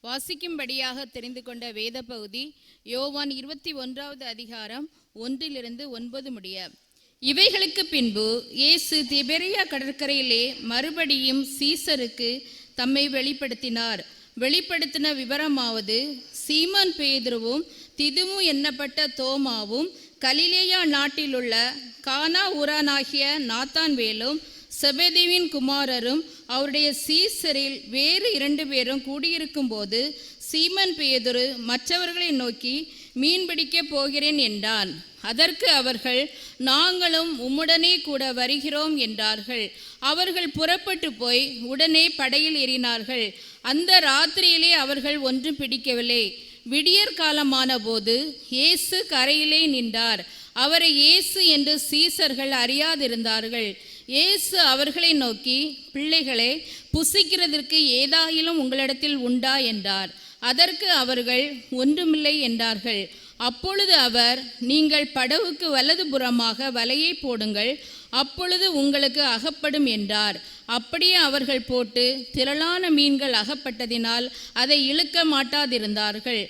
வாசிக்கும்படியாக தெரிந்து கொண்ட வேத பகுதி யோவான் 21வது அதிகாரம் 1-9 முடிய. இவைகளுக்கு பின்பு இயேசு திபெரியா கடற்கரையிலே மறுபடியும் சீசருக்கு தம்மை வெளிப்படுத்தினார். வெளிப்படுத்தின விவரமாவது, சீமோன் பேதுருவும் திதுமு எண்ணப்பட்ட தோமாவும் கலிலேயா நாட்டிலுள்ள கானா ஊரானாகிய நாத்தான்வேலும் செபெதேவின் குமாரரும் அவருடைய சீசரில் வேறு 2 பேரும் கூடியிருக்கும் போது சீமோன் பேதுரு மற்றவர்களை நோக்கி, மீன் பிடிக்கப் போகிறேன் என்றான். அதற்கு அவர்கள், நாங்களும் உம்முடனே கூட வருகிறோம் என்றார்கள். அவர்கள் புறப்பட்டு போய் உடனே படகில் ஏறினார்கள். அந்த ராத்திரியிலே அவர்கள் ஒன்றும் பிடிக்கவில்லை. விடியற் காலமான போது இயேசு கரையிலே நின்றார். அவரை இயேசு என்று சீசர்கள் அறியாதிருந்தார்கள். இயேசு அவர்களை நோக்கி, பிள்ளைகளே, புசிக்கிறதற்கு ஏதாயிலும் உங்களிடத்தில் உண்டா என்றார். அதற்கு அவர்கள், ஒன்றுமில்லை என்றார்கள். அப்பொழுது அவர், நீங்கள் படகுக்கு வலதுபுறமாக வலையை போடுங்கள், அப்பொழுது உங்களுக்கு அகப்படும் என்றார். அப்படியே அவர்கள் போட்டு திரளான மீன்கள் அகப்பட்டதினால் அதை இழுக்க மாட்டாதிருந்தார்கள்.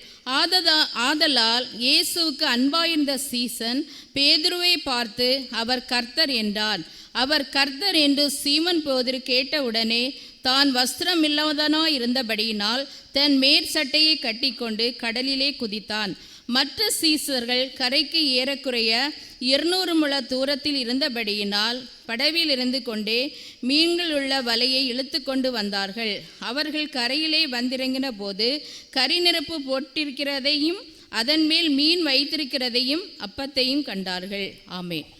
ஆதலால் இயேசுவுக்கு அன்பாயிருந்த சீசன் பேதுருவை பார்த்து, அவர் கர்த்தர் என்றான். அவர் கர்த்தர் என்று சீமோன் பேதுரு கேட்டவுடனே தான் வஸ்திரம் இல்லாதவனாய் இருந்தபடியினால் தன் மேற்சட்டையை கட்டிக்கொண்டு கடலிலே குதித்தான். மற்ற சீசர்கள் கரைக்கு ஏறக்குறைய 200 முழ தூரத்தில் இருந்தபடியினால் படவில் இருந்து கொண்டே மீன்கள் உள்ள வலையை இழுத்து கொண்டு வந்தார்கள். அவர்கள் கரையிலே வந்திறங்கின போது கரிநெருப்பு போட்டிருக்கிறதையும் அதன் மேல் மீன் வைத்திருக்கிறதையும் அப்பத்தையும் கண்டார்கள். ஆமென்.